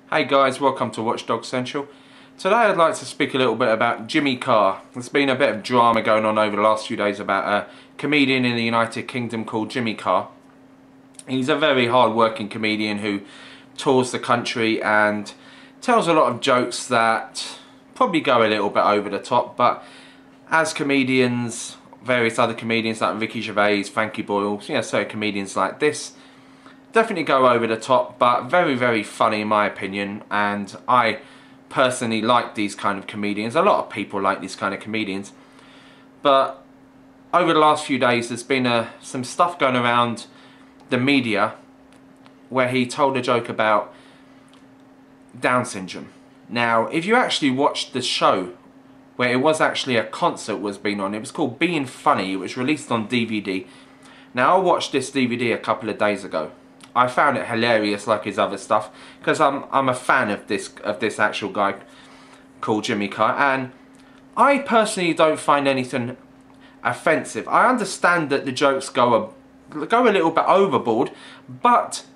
Hey guys, welcome to Watchdog Central. Today I'd like to speak a little bit about Jimmy Carr. There's been a bit of drama going on over the last few days about a comedian in the United Kingdom called Jimmy Carr. He's a very hard-working comedian who tours the country and tells a lot of jokes that probably go a little bit over the top, but as comedians, various other comedians like Ricky Gervais, Frankie Boyle, certain comedians like this, definitely go over the top, but very funny in my opinion. And I personally like these kind of comedians. A lot of people like these kind of comedians, but over the last few days there's been some stuff going around the media where he told a joke about Down syndrome. Now, if you actually watched the show where it was actually a concert was being on, it was called Being Funny. It was released on DVD. Now, I watched this DVD a couple of days ago. I found it hilarious, like his other stuff, because I'm a fan of this actual guy called Jimmy Carr, and I personally don't find anything offensive. I understand that the jokes go a little bit overboard, but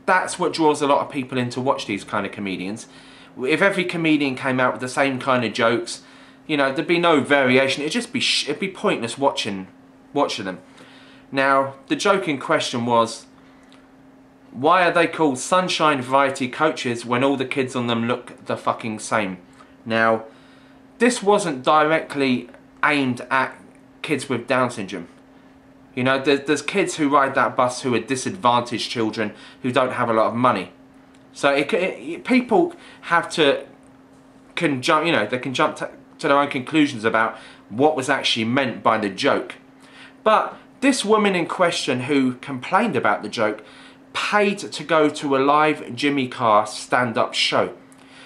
that's what draws a lot of people in to watch these kind of comedians. If every comedian came out with the same kind of jokes, there'd be no variation. It'd be pointless watching them. Now, the joke in question was, why are they called Sunshine Variety Coaches when all the kids on them look the fucking same? Now, this wasn't directly aimed at kids with Down syndrome. There's kids who ride that bus who are disadvantaged children who don't have a lot of money. So people have to they can jump to their own conclusions about what was actually meant by the joke. But this woman in question who complained about the joke paid to go to a live Jimmy Carr stand-up show.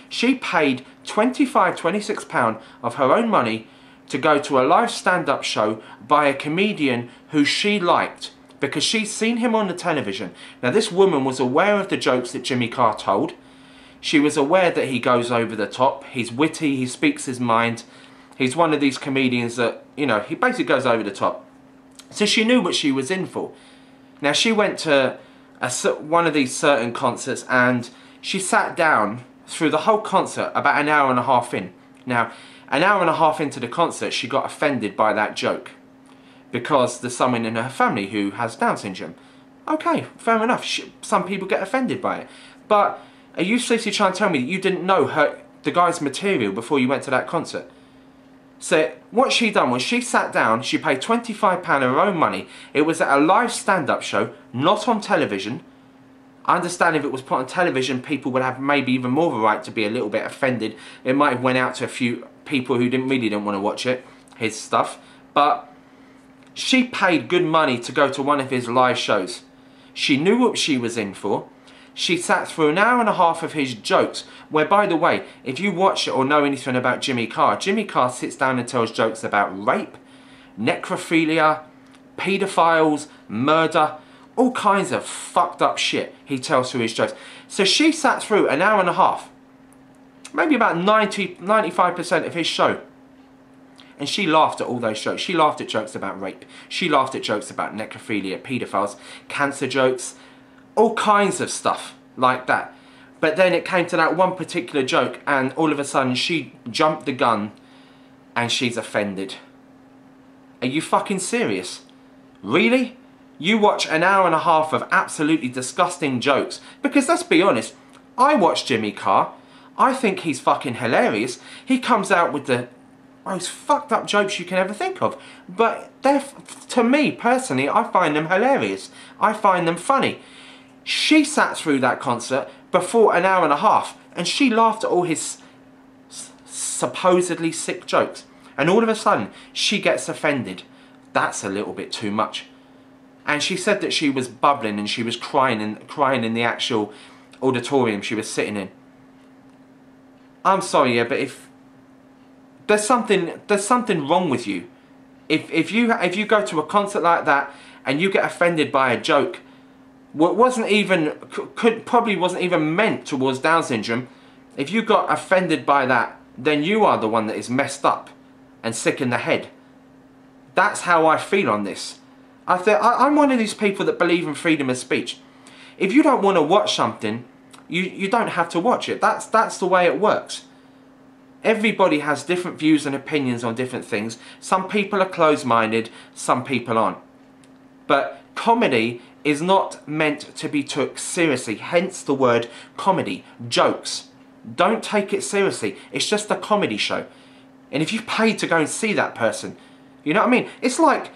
She paid £26 of her own money to go to a live stand-up show by a comedian who she liked because she's seen him on the television. Now, this woman was aware of the jokes that Jimmy Carr told. She was aware that he goes over the top. He's witty, he speaks his mind. He's one of these comedians that, he basically goes over the top. So she knew what she was in for. Now, she went to one of these certain concerts and she sat down through the whole concert about an hour and a half in. Now, an hour and a half into the concert, she got offended by that joke because there's someone in her family who has Down syndrome. Okay, fair enough. Some people get offended by it. But are you seriously trying to tell me that you didn't know the guy's material before you went to that concert? So what she done was she sat down, she paid £25 of her own money. It was at a live stand-up show, not on television. I understand if it was put on television, people would have maybe even more of a right to be a little bit offended. It might have went out to a few people who really didn't want to watch his stuff. But she paid good money to go to one of his live shows. She knew what she was in for. She sat through an hour and a half of his jokes, where, by the way, if you watch it or know anything about Jimmy Carr sits down and tells jokes about rape, necrophilia, paedophiles, murder, all kinds of fucked up shit he tells through his jokes. So she sat through an hour and a half, maybe about 95% of his show, and she laughed at all those jokes. She laughed at jokes about rape. She laughed at jokes about necrophilia, paedophiles, cancer jokes, all kinds of stuff like that. But then it came to that one particular joke and all of a sudden she jumped the gun and she's offended. Are you fucking serious? Really? You watch an hour and a half of absolutely disgusting jokes? Because let's be honest, I watch Jimmy Carr. I think he's fucking hilarious. He comes out with the most fucked up jokes you can ever think of. But to me, personally, I find them hilarious. I find them funny. She sat through that concert before an hour and a half and she laughed at all his supposedly sick jokes. And all of a sudden, she gets offended. That's a little bit too much. And she said that she was bubbling and she was crying in the actual auditorium she was sitting in. I'm sorry, yeah, but if there's something wrong with you. If you go to a concert like that and you get offended by a joke what probably wasn't even meant towards Down syndrome, if you got offended by that, then you are the one that is messed up and sick in the head. That's how I feel on this. I'm one of these people that believe in freedom of speech. If you don't want to watch something, you don't have to watch it. That's the way it works. Everybody has different views and opinions on different things. Some people are closed-minded, some people aren't. But comedy is not meant to be took seriously, hence the word comedy, jokes. Don't take it seriously, it's just a comedy show. And if you paid to go and see that person, you know what I mean? It's like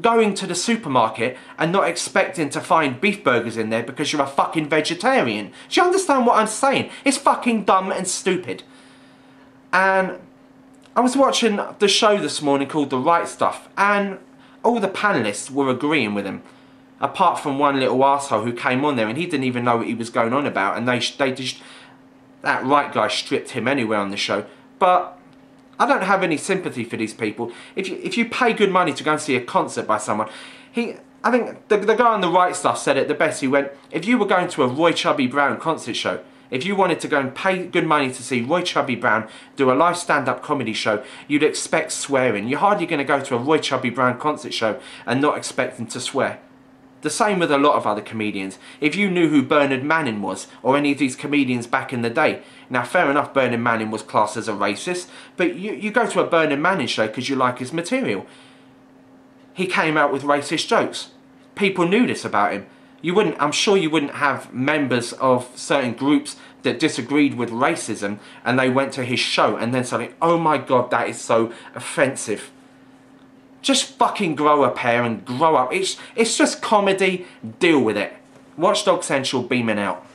going to the supermarket and not expecting to find beef burgers in there because you're a fucking vegetarian. Do you understand what I'm saying? It's fucking dumb and stupid. And I was watching the show this morning called The Right Stuff, and all the panellists were agreeing with him. Apart from one little arsehole who came on there and he didn't even know what he was going on about, and they just, that right guy stripped him anyway on the show. But I don't have any sympathy for these people. If you pay good money to go and see a concert by someone, I think the guy on The Right Stuff said it the best. He went, if you were going to a Roy Chubby Brown concert show, if you wanted to go and pay good money to see Roy Chubby Brown do a live stand-up comedy show, you'd expect swearing. You're hardly going to go to a Roy Chubby Brown concert show and not expect him to swear. The same with a lot of other comedians. If you knew who Bernard Manning was, or any of these comedians back in the day, now fair enough, Bernard Manning was classed as a racist, but you go to a Bernard Manning show because you like his material. He came out with racist jokes. People knew this about him. I'm sure you wouldn't have members of certain groups that disagreed with racism and they went to his show and then something, oh my god, that is so offensive. Just fucking grow a pair and grow up. It's just comedy, deal with it. Watchdog Central beaming out.